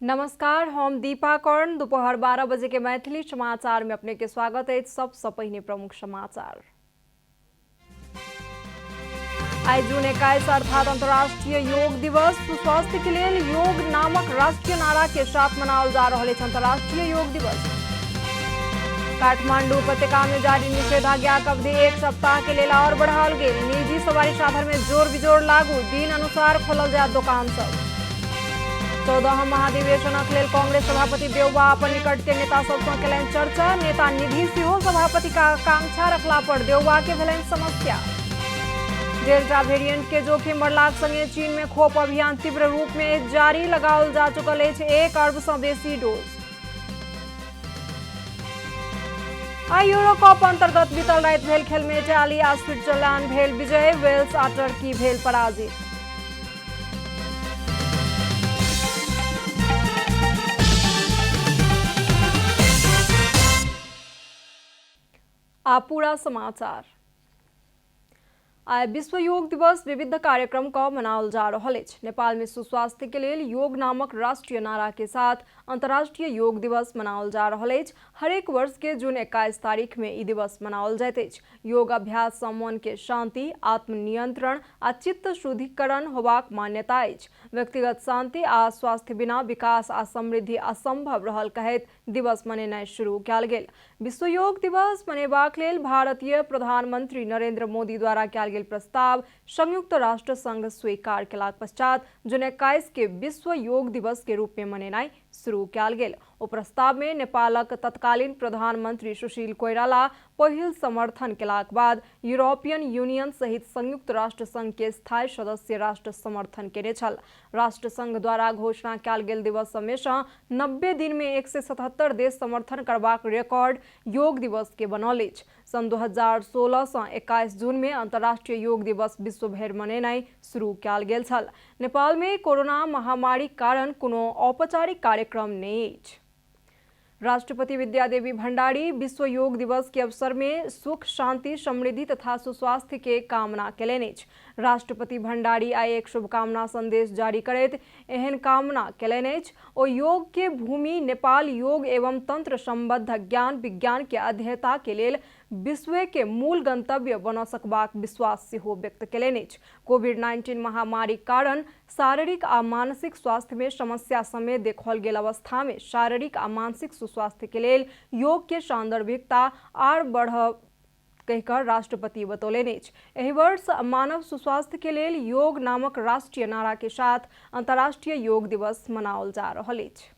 नमस्कार, हम दीपा कर्ण। दोपहर 12 बजे के मैथिली समाचार में अपने के स्वागत है। सबसे पहिने प्रमुख समाचार। आज जून 21 अर्थात अंतर्राष्ट्रीय योग दिवस। स्वास्थ्य के लिए योग नामक राष्ट्रीय नारा के साथ मनाओल जा रहा है अंतर्राष्ट्रीय योग दिवस। काठमांडू उपत्यका में जारी निषेधाज्ञा की अवधि 1 सप्ताह के लिए और बढ़ाओल गेल। निजी सवारी साधन में जोर बिजोर लागू, दिन अनुसार खोलल जाए दुकान सब। 14 महाधिवेशनक लेल कांग्रेस सभापति देवबा अपन निकट के नेता सबसँ केलनि चर्चा। नेता निधि सेहो सभापति का आकांक्षा रखला पर देवबा के भेलनि समस्या। डेल्टा वेरिएंट के जोखिम बढ़लाक संगे चीन में खोप अभियान तीव्र रूप में जारी, लगाओल जा चुकल अछि 1 अरब सँ बेसी डोज। आई यूरो कप अंतर्गत बीतल राति भेल खेल में इटाली आ स्विट्जरलैंड भेल विजय, वेल्स आ टर्की भेल पराजित। पूरा समाचार। आइ विश्व योग दिवस विविध कार्यक्रम का मनाओल जा रहा है। नेपाल में सुस्वास्थ्य के लिए योग नामक राष्ट्रीय नारा के साथ अंतर्राष्ट्रीय योग दिवस मनाओल जा रहा है। हर एक वर्ष के जून 21 तारीख में ई दिवस मनाओल जाइत अछि। योग अभ्यास सँ मन के शांति, आत्मनियंत्रण आ चित्त शुद्धिकरण होबाक मान्यता अछि। व्यक्तिगत शांति आ स्वास्थ्य बिना विकास आ समृद्धि असंभव रहल कहैत दिवस मनेनाइ शुरू कयल गेल। विश्व योग दिवस मनेबाक लेल भारतीय प्रधानमंत्री नरेंद्र मोदी द्वारा कयल गेल प्रस्ताव संयुक्त राष्ट्र संघ स्वीकार केलाक पश्चात जून 21 के विश्व योग दिवस के रूप में मनेनाइ शुरू कयल गेल। ओ प्रस्ताव में नेपालक तत्कालीन प्रधानमंत्री सुशील कोइराला पहिल समर्थन केलाक बाद यूरोपियन यूनियन सहित संयुक्त राष्ट्र संघ के स्थायी सदस्य राष्ट्र समर्थन केने छल। राष्ट्र संघ द्वारा घोषणा कयल गेल दिवस में सँ 90 दिन में 177 देश समर्थन करबाक रिकॉर्ड योग दिवस के बनल अछि। सन 2016 सँ 21 जून में अंतर्राष्ट्रीय योग दिवस विश्व भर मनेनाइ शुरू कयल गेल छल। नेपाल में कोरोना महामारी कारण कोनो औपचारिक कार्यक्रम नहीं अछि। राष्ट्रपति विद्यादेवी भंडारी विश्व योग दिवस के अवसर में सुख, शांति, समृद्धि तथा सुस्वास्थ्य के कामना केलनि अछि। राष्ट्रपति भंडारी आई एक शुभकामना संदेश जारी करैत एहन कामना केलनि अछि। ओ योग के भूमि नेपाल योग एवं तंत्र संबद्ध ज्ञान विज्ञान के अध्ययता के लेल विश्व के मूल गंतव्य बन सकबाक विश्वास सेहो व्यक्त केलनि अछि। कोविड-19 महामारी कारण शारीरिक आ मानसिक स्वास्थ्य में समस्या समेत देखल गेल अवस्था में शारीरिक आ मानसिक सुस्वास्थ्य के लेल योग के सांदर्भिकता आर बढ़ कहकर राष्ट्रपति बतौलनि अछि। एहि वर्ष मानव सुस्वास्थ्य के लेल योग नामक राष्ट्रीय नारा के साथ अंतर्राष्ट्रीय योग दिवस मनाओल जा रहल अछि।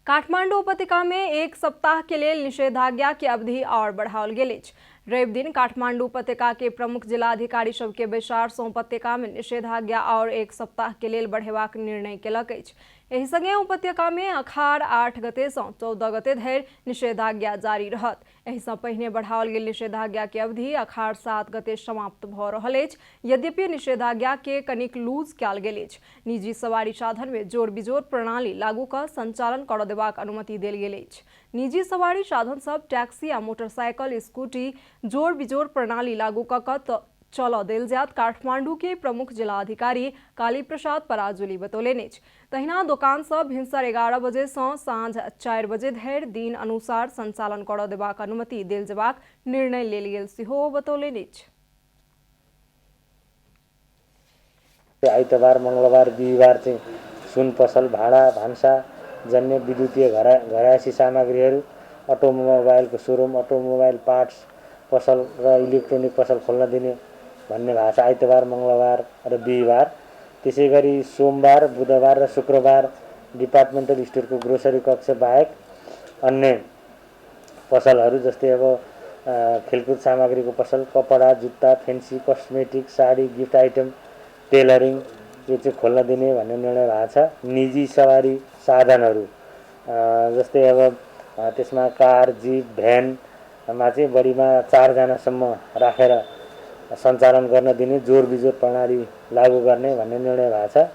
काठमांडू उपत्यका में 1 सप्ताह के लिए निषेधाज्ञा की अवधि और बढ़ाओल गेल अछि। रवि दिन काठमांडू उपत्यका के प्रमुख जिलाधिकारी सबके बैसार सँ उपत्यका में निषेधाज्ञा और 1 सप्ताह के लिए बढ़ेबाक निर्णय केलक अछि। एहि संगे उपत्यका में अखाड़ 8 गते सँ 14 गते धरि निषेधाज्ञा जारी रहत। एहि सँ पहिने बढ़ाओल गेल निषेधाज्ञा के अवधि अखाड़ 7 गते समाप्त भ रहल अछि। यद्यपि निषेधाज्ञा के कनिक लूज कयल गेल अछि। निजी सवारी साधन में जोर बिजोर प्रणाली लागू कऽ संचालन करऽ देबाक अनुमति देल गेल अछि। निजी सवारी साधन सब टैक्सी आ मोटरसाइकिल, स्कूटी जोर बिजोर प्रणाली लागू कऽ चल देल जायत। काठमांडू के प्रमुख जिलाधिकारी काली प्रसाद पराजुली बतौलनि अछि। तहिना दुकान सब भिनसर 11 बजे सँ साँझ 4 बजे धरि दिन अनुसार संचालन करऽ देबाक अनुमति देल जेबाक निर्णय लेल गेल सेहो बतौलनि अछि। आइतबार, मंगलबार, बिहीबार चाहिँ सुन पसल, भाडा भान्सा जन्य विद्युतीय घरायसी सामग्रीहरू, अटोमोबाइलको सोरुम, अटोमोबाइल पार्ट्स पसल र इलेक्ट्रोनिक पसल खोल्न दिने भन्ने भएको छ। आइतबार, मंगलबार र बिहीबार। त्यसै गरी सोमबार, बुधबार र शुक्रबार डिपार्टमेन्टल स्टोरको ग्रोसरी कक्ष बाहेक अन्य पसलहरू जस्तै अब खेलकुद सामग्रीको पसल, कपडा, जुत्ता, फेन्सी, कस्मेटिक, साडी, गिफ्ट आइटम, टेलरिङ यो चाहिँ खोल्न दिने भन्ने निर्णय भएको छ। निजी सवारी साधनहरू जस्तै अब त्यसमा कार, जिप, भ्यानमा चाहिँ बढीमा 4 जनासम्म राखेर सञ्चालन गर्न दिने, जोर बिजोर प्रणाली लागू गर्ने भन्ने निर्णय भएको छ।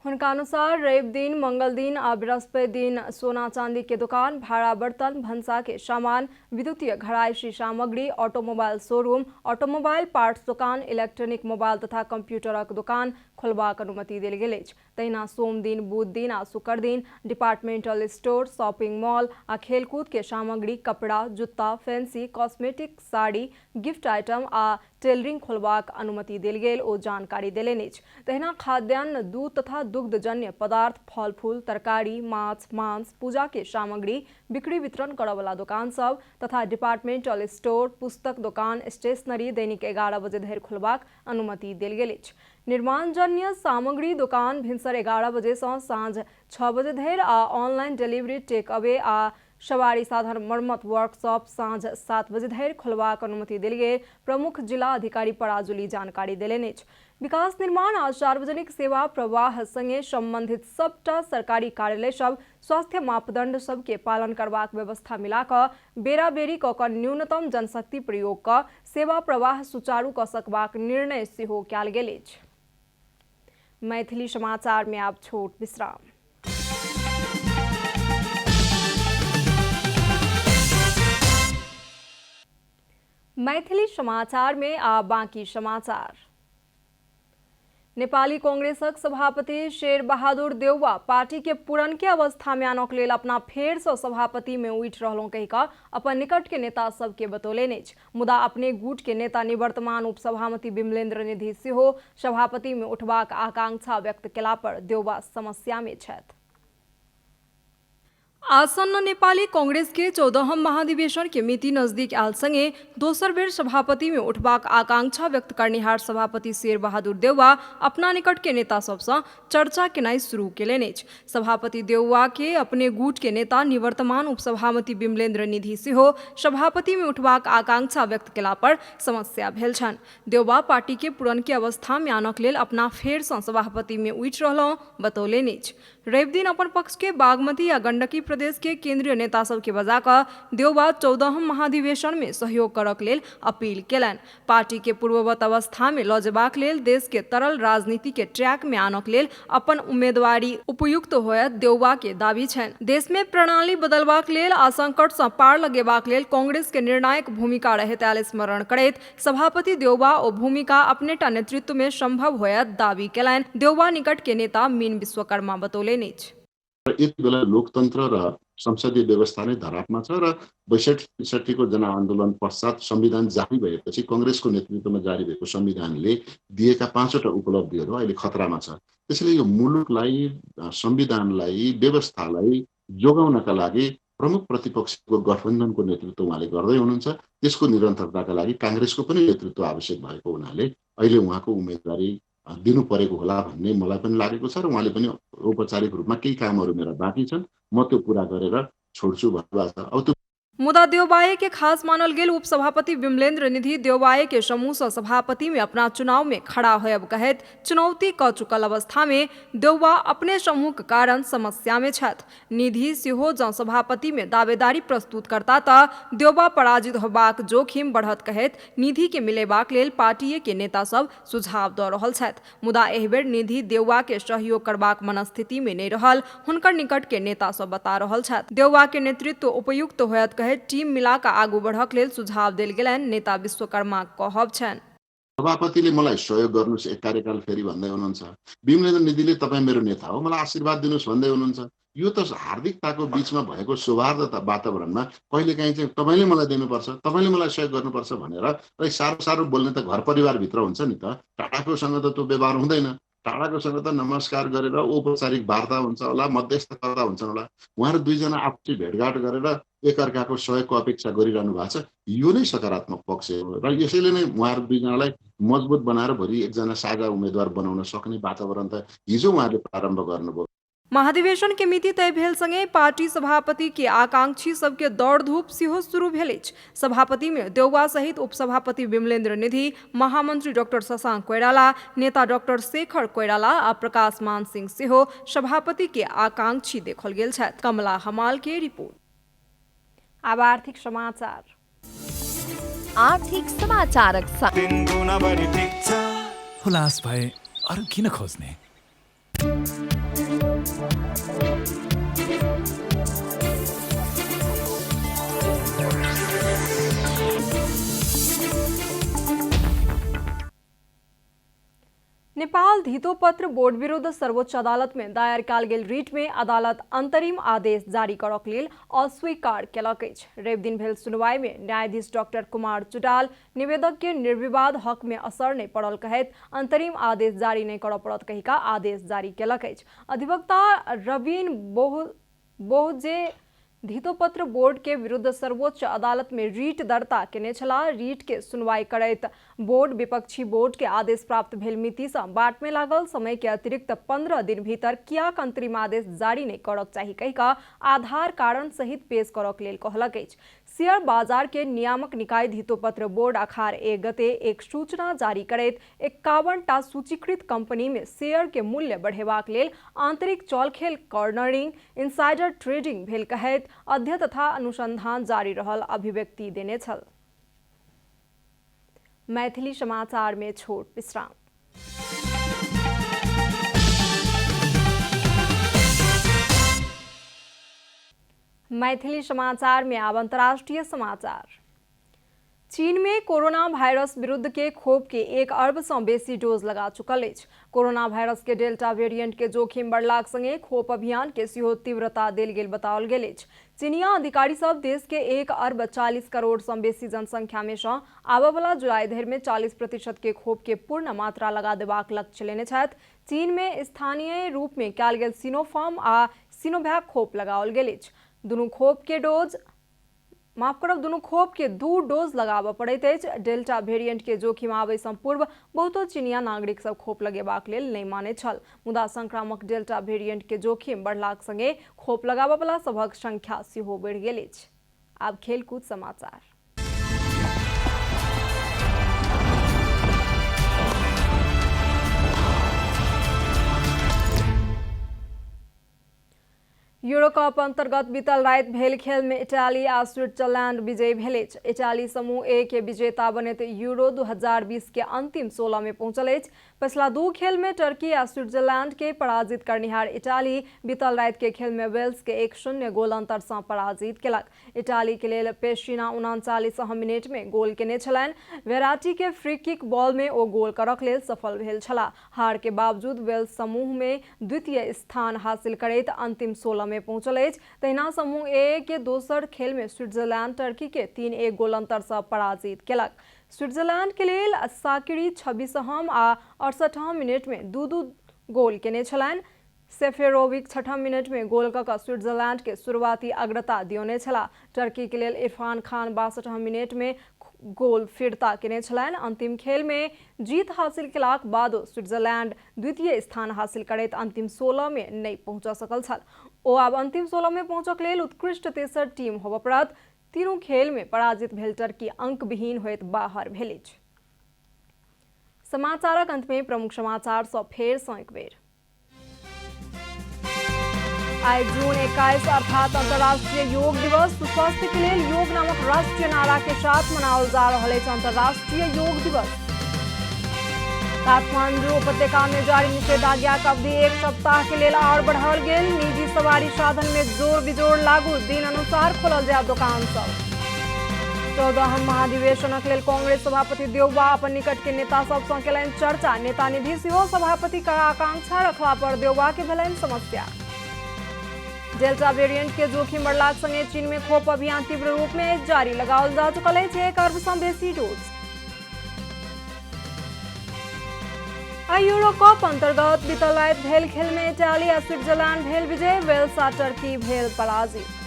उनका अनुसार रवि दिन, मंगल दिन और बृहस्पति दिन सोना चांदी के दुकान, भाड़ा बर्तन, भंसा के सामान, विद्युतीय घरायसी सामग्री, ऑटोमोबाइल शोरूम, ऑटोमोबाइल पार्ट्स दुकान, इलेक्ट्रॉनिक मोबाइल तथा कंप्यूटरक दुकान खोलबाक अनुमति देल गेल अछि। तहिना सोम दिन, बुध दिन आ शुक्र दिन डिपार्टमेंटल स्टोर, शॉपिंग मॉल आ खेलकूद के सामग्री, कपड़ा, जूता, fancy, cosmetic, sari, gift item आ टेलरिंग खोलबाक अनुमति देल गेल ओ जानकारी देलनि अछि। तहिना खाद्यान्न, दूध तथा दुग्धजन्य पदार्थ, फल फूल, तरकारी, माछ, मांस, पूजा के सामग्री बिक्री वितरण करय वाला दुकान सब तथा डिपार्टमेंटल स्टोर, पुस्तक दुकान, स्टेशनरी दैनिक 11 बजे धरि खोलबाक अनुमति देल गेल अछि। निर्माणजन्य सामग्री दुकान भिनसर 11 बजे से साँझ 6 बजे धरि आ ऑनलाइन डिलीवरी, टेक अवे आ सवारी साधन मरम्मत वर्कशॉप साँझ 7 बजे धरि खोलबाक अनुमति देल गेल प्रमुख जिला अधिकारी पराजुली जानकारी देलनि अछि। विकास निर्माण आ सार्वजनिक सेवा प्रवाह संगे संबंधित सबटा सरकारी कार्यालय सब स्वास्थ्य मापदंड सबके पालन करबाक व्यवस्था मिला कऽ बेरा बेरी कऽ कऽ न्यूनतम जनशक्ति प्रयोग कऽ सेवा प्रवाह सुचारू कऽ सकबाक निर्णय सेहो कयल गेल अछि। मैथिली समाचार में आब छोट विश्राम। मैथिली समाचार में आ बाकी समाचार। नेपाली कांग्रेसक सभापति शेर बहादुर देउवा पार्टी के पुरनके अवस्था में आनक लेल अपना फेर से सभापति में उठि रहलों कहि कऽ अपन निकट के नेता सबके बतौलनि अछि। मुदा अपने गुट के नेता निवर्तमान उपसभापति विमलेन्द्र निधि सेहो सभापति में उठबाक आकांक्षा व्यक्त केला पर देउवा समस्या में छथि। आसन्न नेपाली कांग्रेस के 14हम महाधिवेशन के मिति नजदीक आयल संगे दोसर बेर सभापति में उठबाक आकांक्षा व्यक्त करनिहार सभापति शेर बहादुर देउवा अपना निकट के नेता सबसँ चर्चा केनाइ शुरू केलनि अछि। सभापति देउवा के अपने गुट के नेता निवर्तमान उपसभापति विमलेन्द्र निधि सेहो सभापति में उठबाक आकांक्षा व्यक्त केला पर समस्या भेल छन्। देउवा पार्टी के पुरनके अवस्था में आनक लेल अपना फेर सँ सभापति में उठि रहलहुँ बतौलनि अछि। रवि दिन अपन पक्ष के बागमती आ गंडकी प्रदेश के केंद्रीय नेता सब के बजा कऽ देउवा 14हम महाधिवेशन में सहयोग करक लेल अपील केलनि। पार्टी के पूर्ववत अवस्था में लऽ जेबाक लेल देश के तरल राजनीति के ट्रैक में आनक लेल अपन उम्मीदवारी उपयुक्त होयत देउवा के दावी छनि। देश में प्रणाली बदलबाक लेल आ संकट सँ पार लगेबाक लेल कांग्रेस के निर्णायक भूमिका रहैत आयल स्मरण करैत सभापति देउवा ओ भूमिका अपनेटा नेतृत्व में संभव होयत दावी केलनि। देउवा निकट के नेता मीन विश्वकर्मा बतौलनि। यति बेला लोकतन्त्र र संसदीय व्यवस्था नै धरापमा छ र 62 को जनआन्दोलन पश्चात संविधान जारी भएपछि कांग्रेसको नेतृत्वमा जारी भएको संविधानले दिएका 5वटा उपलब्धिहरू अहिले खतरामा छ। त्यसैले यो मुलुकलाई, संविधानलाई, व्यवस्थालाई जोगाउनका लागि प्रमुख प्रतिपक्षको गठबन्धनको नेतृत्व उहाँले गर्दै हुनुहुन्छ। त्यसको निरन्तरताका लागि कांग्रेसको पनि नेतृत्व आवश्यक भएको हुनाले अहिले उहाँको उम्मेदवारी दिनु परेको होला भन्ने मलाई पनि लागेको छ र उहाँले पनि औपचारिक रूपमा केही कामहरू मेरा बाँकी छन्, म त्यो पूरा गरेर छोड्छु भन्नुभएको छ। मुदा देउवाये के खास मानल गेल उपसभापति विमलेन्द्र निधि देउवाये के समूह से सभापति में अपना चुनाव में खड़ा होयब कहैत चुनौती क चुकल अवस्था में देउवा अपने समूह के कारण समस्या में छथि। निधि सेहो जँ सभापति में दावेदारी प्रस्तुत करता त देउवा पराजित होबाक जोखिम बढ़त कहैत निधि के मिलेबाक लेल पार्टी के नेता सब सुझाव दऽ रहल छथि। मुदा एहि बेर निधि देउवा के सहयोग करबाक मनस्थिति में नहि रहल हुनकर निकट के नेता सब बता रहल छथि। देउवा के नेतृत्व उपयुक्त होयत टीम मिला का आगू बढ़क लेल सुझाव देल गेलनि। नेता विश्वकर्मा कहब छन् सभापतिले मलाई सहयोग गर्नुस् एक कार्यकाल फेरि भन्दै हुनुहुन्छ। विमलेन्द्र निधिले तपाईँ मेरो नेता हो, मलाई आशीर्वाद दिनुस् भन्दै हुनुहुन्छ। यो त हार्दिकताको बीचमा भएको सौहार्द वातावरणमा कहिलेकाहीँ चाहिँ तपाईँले मलाई दिनुपर्छ, तपाईँले मलाई सहयोग गर्नुपर्छ भनेर सारो सारो बोल्ने त घर परिवारभित्र हुन्छ नि त। टाढाकोसँग त त्यो व्यवहार हुँदैन। टाढाकोसँग त नमस्कार गरेर औपचारिक वार्ता हुन्छ होला, मध्यस्थता हुन्छन् होला। उहाँहरू दुईजना आपसी भेटघाट गरेर एकअर्काको सहयोगको अपेक्षा गरिरहनु भएको छ। यो नै सकारात्मक पक्ष हो र यसैले नै उहाँहरू दुईजनालाई मजबुत बनाएर भोलि एकजना साझा उम्मेदवार बनाउन सक्ने वातावरण त हिजो उहाँहरूले प्रारम्भ गर्नुभयो। महाधिवेशन के मिति तय भेल संगे पार्टी सभापति के आकांक्षी सबके दौड़ धूप सेहो शुरू भेल अछि। सभापति में देउवा सहित उपसभापति विमलेन्द्र निधि, महामंत्री डॉक्टर शशांक कोइराला, नेता डॉक्टर शेखर कोइराला आ प्रकाश मान सिंह सेहो सभापति के आकांक्षी देखल गेल छथि। कमला हमाल के रिपोर्ट। अब आर्थिक समाचार। आर्थिक समाचारक हुलास भए अरू किन खोज्ने। नेपाल धितोपत्र बोर्ड विरुद्ध सर्वोच्च अदालत में दायर काल गेल रीट में अदालत अंतरिम आदेश जारी करक लेल अस्वीकार केलक अछि। रवि दिन भेल सुनवाई में न्यायाधीश डॉक्टर कुमार चुडाल निवेदक के निर्विवाद हक में असर नहीं पड़ल कहैत अंतरिम आदेश जारी नहीं करऽ पड़त कहि का आदेश जारी केलक अछि। अधिवक्ता रवीन बोहजे धितोपत्र बोर्ड के विरुद्ध सर्वोच्च अदालत में रीट दर्ता केने छला। रीट के सुनवाई करैत बोर्ड विपक्षी बोर्ड के आदेश प्राप्त भेल मिति से बाट में लागल समय के अतिरिक्त 15 दिन भीतर कियाक अंतरिम आदेश जारी नहीं करक चाही कहि का आधार कारण सहित पेश करक लेल कहलक अछि। शेयर बाजार के नियामक निकाय धितोपत्र बोर्ड अखार 1 गते एक सूचना जारी करैत 51टा सूचीकृत कंपनी में शेयर के मूल्य बढ़ेबाक लेल आंतरिक चलखेल कॉर्नरिंग इनसाइडर ट्रेडिंग भेल कहैत अध्ययन तथा अनुसंधान जारी रहल अभिव्यक्ति देने छल। मैथिली समाचार में छोट विश्राम। मैथिली समाचार में अब अंतर्राष्ट्रीय समाचार। चीन में कोरोना वायरस विरुद्ध के खोप के 1 अरब से बेसी डोज लगा चुकल अछि। कोरोना वायरस के डेल्टा वेरिएंट के जोखिम बढ़लाक संगे खोप अभियान के सेहो तीव्रता देल गेल बताओल गेल अछि। चीनिया अधिकारी सब देश के 1 अरब 40 करोड़ से बेसी जनसंख्या में से आबय वाला जुलाई धरि में 40% के खोप के पूर्ण मात्रा लगा देबाक लक्ष्य लेने छथि। चीन में स्थानीय रूप में कयल गेल सिनोफार्म आ सिनोवैक खोप लगाओल गेल अछि। दुनू खोप के 2 डोज लगाबऽ पड़ैत अछि। डेल्टा वेरिएंट के जोखिम आबय सँ पूर्व बहुतो चीनिया नागरिक सब खोप लगेबाक लेल नहीं माने छल, मुदा संक्रामक डेल्टा वेरिएंट के जोखिम बढ़लाक संगे खोप लगाबऽ वाला सभक संख्या सेहो बढ़ि गेल अछि। आब खेलकूद समाचार। यूरो कप अंतर्गत बीतल राति भेल खेल में इटाली आ स्विट्जरलैंड विजयी भेल अछि। इटाली समूह ए के विजेता बनैत यूरो 2020 के अंतिम 16 में पहुंचल अछि। पिछला 2 खेल में टर्की आ स्विट्जरलैंड के पराजित करनिहार इटाली बीतल राति के खेल में वेल्स के 1-0 गोल अंतर से पराजित केलक। इटाली के लेल पेशिना 39 मिनट में गोल केने छलनि। वेराटी के फ्री किक बॉल में ओ गोल करक लेल सफल भेल छलाह। हार के बावजूद वेल्स समूह में द्वितीय स्थान हासिल करैत अंतिम 16 में पहुंचल अछि। तहिना समूह ए के दोसर खेल में स्विट्जरलैंड टर्की के 3-1 गोल अंतर से पराजित केलक। स्विट्जरलैंड के लेल साकिरी 26 आ 68 मिनट में 2-2 गोल केने छलनि। सेफेरोविक 6 मिनट में गोल कऽ कऽ स्विट्जरलैंड के शुरुआती अग्रता दियौने छलाह। टर्की के लेल इरफान खान 62 मिनट में गोल फिरता केने छलनि। अंतिम खेल में जीत हासिल केलाक बादो स्विट्जरलैंड द्वितीय स्थान हासिल करैत अंतिम 16 में नहीं पहुंच सकल छल। ओ आब अंतिम 16 में पहुंचक लेल उत्कृष्ट तेसर टीम होबऽ पड़त। तीनों खेल में पराजित भेल टर्की अंक विहीन होइत बाहर भेल अछि। समाचारक अंत में प्रमुख समाचार सब फेर सँ एक बेर। आज जून 21 अर्थात अंतर्राष्ट्रीय योग दिवस। स्वास्थ्य के लिए योग नामक राष्ट्रीय नारा के साथ मनाओल जा रहा है अंतर्राष्ट्रीय योग दिवस। काठमांडू उपत्यका में जारी निषेधाज्ञा का अवधि 1 सप्ताह के लिए और बढ़ाओल गेल। निजी सवारी साधन में जोर बिजोड़ लागू, दिन अनुसार खोलल जाय दुकान सब। 14 महाधिवेशनक लेल कांग्रेस सभापति देउबा अपन निकट के नेता सब सँ केलनि चर्चा। नेता निधि सेहो सभापति का आकांक्षा रखला पर देउबा के भेलनि समस्या। डेल्टा वेरिएंट के जोखिम बढ़लाक संगे चीन में खोप अभियान तीव्र रूप में जारी लगाओल जा चुकल अछि। 1 अरब सँ बेसी डोज। यूरो कप अंतर्गत बीतल राति भेल खेल में इटाली आ स्विट्जरलैंड भेल विजय। वेल्स आ टर्की भेल पराजित।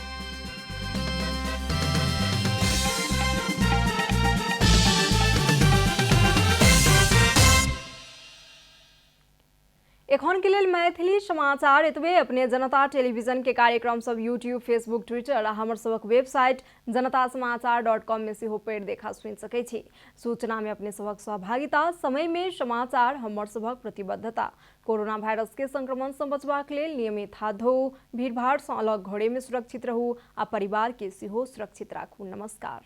एखन के लेल मैथिली समाचार एतबे। अपने जनता टेलीविजन के कार्यक्रम सब यूट्यूब, फेसबुक, ट्विटर आ हमर सबक वेबसाइट जनतासमाचार.com में सेहो पढ़ि देखा सुनि सकै छी। सूचना में अपने सबक सहभागिता, समय में समाचार हमर सबक प्रतिबद्धता। कोरोना वायरस के संक्रमण से बचबाक लेल नियमित हाथ धोऊ, भीड़भाड़ से अलग घरे में सुरक्षित रहू आ परिवार के सेहो सुरक्षित राखू। नमस्कार।